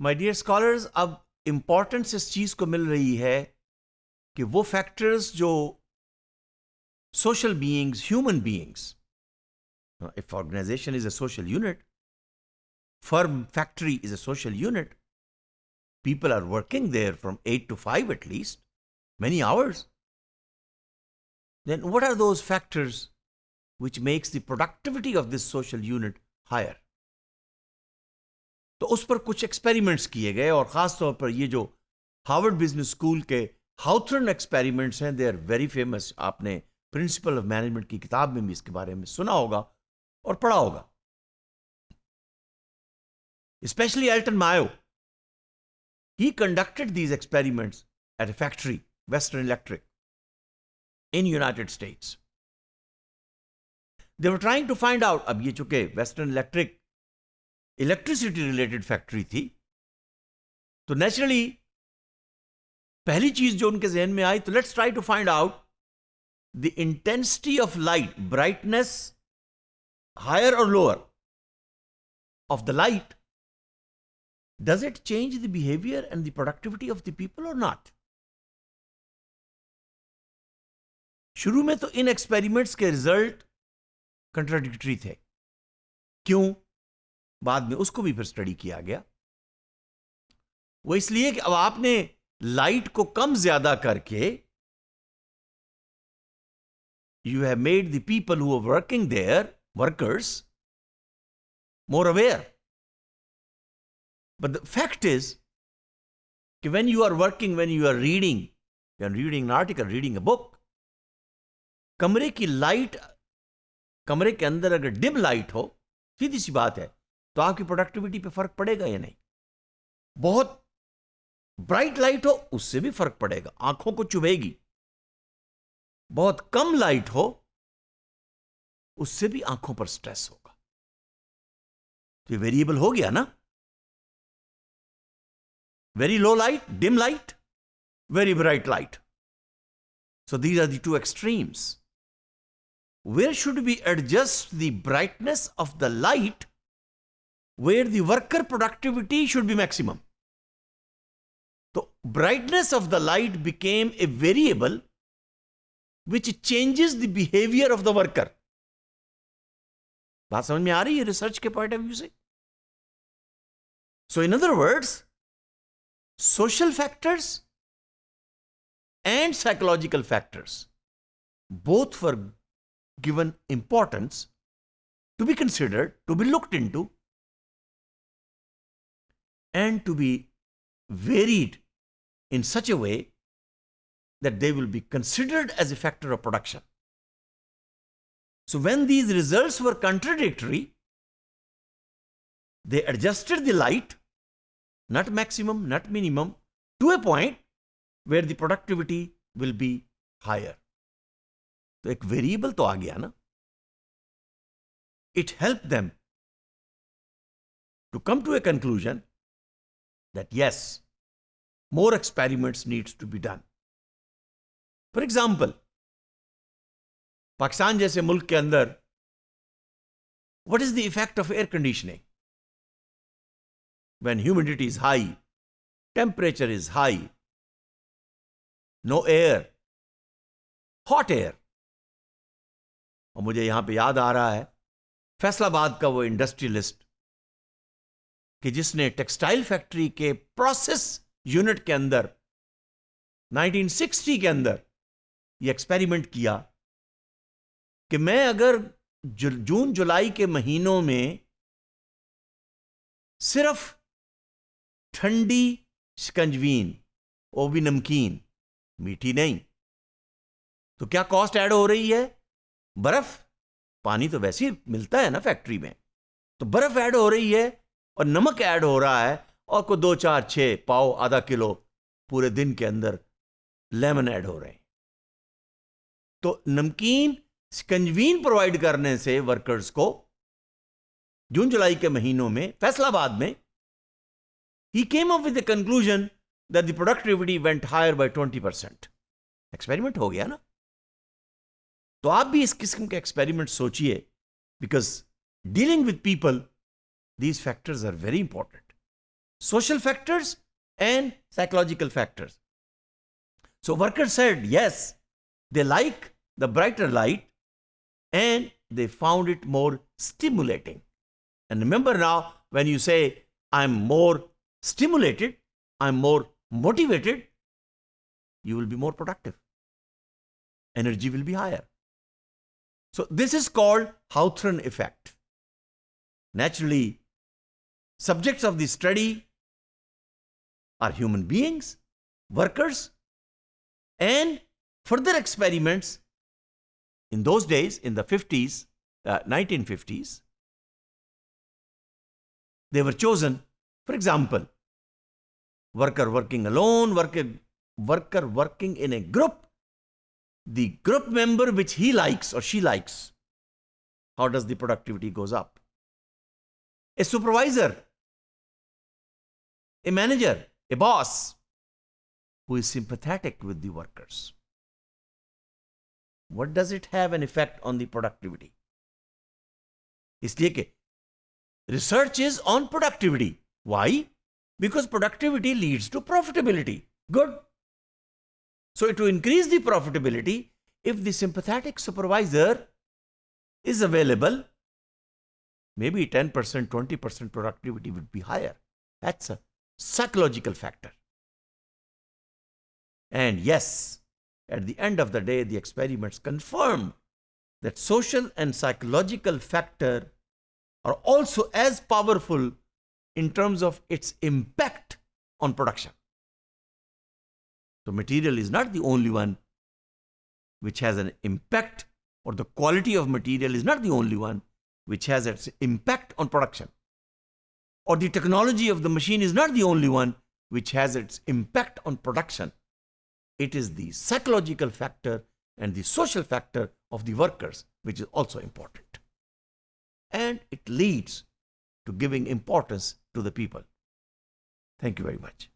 My dear scholars, अब importance इस चीज को मिल रही है कि वो फैक्टर्स जो social beings, human beings, if organization is a social unit, firm factory is a social unit, people are working there from 8 to 5 at least, many hours, then what are those factors which makes the productivity of this social unit higher? तो उस पर कुछ experiments किए गए और खास तौर पर ये जो हार्वर्ड बिजनेस स्कूल के हाउथर्न एक्सपेरिमेंट्स हैं, दे आर वेरी फेमस. आपने प्रिंसिपल ऑफ मैनेजमेंट की किताब में भी इसके बारे में सुना होगा और पढ़ा होगा. Especially Alton Mayo, he conducted these experiments at a factory, Western Electric, in United States. They were trying to find out, अब ये चूंकि Western Electric electricity related factory थी, तो नेचुरली पहली चीज जो उनके जहन में आई, तो let's try to find out the intensity of light, brightness higher और lower of the light. Does it change the behavior and the productivity of the people or not? शुरू में तो इन एक्सपेरिमेंट्स के रिजल्ट कंट्राडिक्टरी थे. क्यों? बाद में उसको भी फिर स्टडी किया गया. वो इसलिए कि अब आपने लाइट को कम ज्यादा करके you have made the people who are working there, workers, more aware. But the fact is that when you are working, when you are reading an article, reading a book, कमरे की light, कमरे के अंदर अगर dim light हो, सीधी सी बात है, तो आपकी प्रोडक्टिविटी पे फर्क पड़ेगा या नहीं? बहुत ब्राइट लाइट हो, उससे भी फर्क पड़ेगा, आंखों को चुभेगी. बहुत कम लाइट हो, उससे भी आंखों पर स्ट्रेस होगा. तो ये वेरिएबल हो गया ना. Very low light, dim light, very bright light. So these are the two extremes. Where should we adjust the brightness of the light where the worker productivity should be maximum? So brightness of the light became a variable which changes the behavior of the worker. बात समझ में आ रही है research के point of view से? So in other words, social factors and psychological factors both were given importance to be considered, to be looked into, and to be varied in such a way that they will be considered as a factor of production. So when these results were contradictory, they adjusted the light, not maximum, not minimum, to a point where the productivity will be higher. तो एक variable तो आ गया ना. It helped them to come to a conclusion that yes, more experiments needs to be done. For example, Pakistan जैसे मुल्क के अंदर, what is the effect of air conditioning? When humidity is high, temperature is high, no air, hot air. और मुझे यहां पे याद आ रहा है फैसलाबाद का वो इंडस्ट्रियलिस्ट कि जिसने टेक्सटाइल फैक्ट्री के प्रोसेस यूनिट के अंदर 1960 के अंदर ये एक्सपेरिमेंट किया कि मैं अगर जून जुलाई के महीनों में सिर्फ ठंडी शिकंजवीन, वो भी नमकीन, मीठी नहीं, तो क्या कॉस्ट ऐड हो रही है? बर्फ, पानी तो वैसे ही मिलता है ना फैक्ट्री में, तो बर्फ ऐड हो रही है और नमक ऐड हो रहा है और को 2 4 6 पाव, आधा किलो पूरे दिन के अंदर लेमन ऐड हो रहे हैं. तो नमकीन शिकंजवीन प्रोवाइड करने से वर्कर्स को जून जुलाई के महीनों में फैसलाबाद में, he came up with the conclusion that the productivity went higher by 20%. Experiment हो गया ना. तो आप भी इस किस्म के एक्सपेरिमेंट सोचिए, because dealing with people, these factors are very important. social factors and psychological factors. So workers said yes, they like the brighter light and they found it more stimulating. And remember now, when you say, I'm more stimulated, I'm more motivated, you will be more productive. Energy will be higher. So this is called Hawthorne effect. Naturally, subjects of the study are human beings, workers, and further experiments in those days, in the 1950s, they were chosen. For example, worker working alone, worker working in a group, the group member which he likes or she likes, how does the productivity goes up? A supervisor, a manager, a boss who is sympathetic with the workers. What does it have an effect on the productivity? इसलिए कि research is on productivity. Why? Because productivity leads to profitability. Good. So to increase the profitability, if the sympathetic supervisor is available, maybe 10%, 20% productivity would be higher. That's a psychological factor. And yes, at the end of the day, the experiments confirmed that social and psychological factors are also as powerful in terms of its impact on production. So material is not the only one which has an impact, or the quality of material is not the only one which has its impact on production. Or the technology of the machine is not the only one which has its impact on production. It is the psychological factor and the social factor of the workers which is also important. And it leads to giving importance to the people. Thank you very much.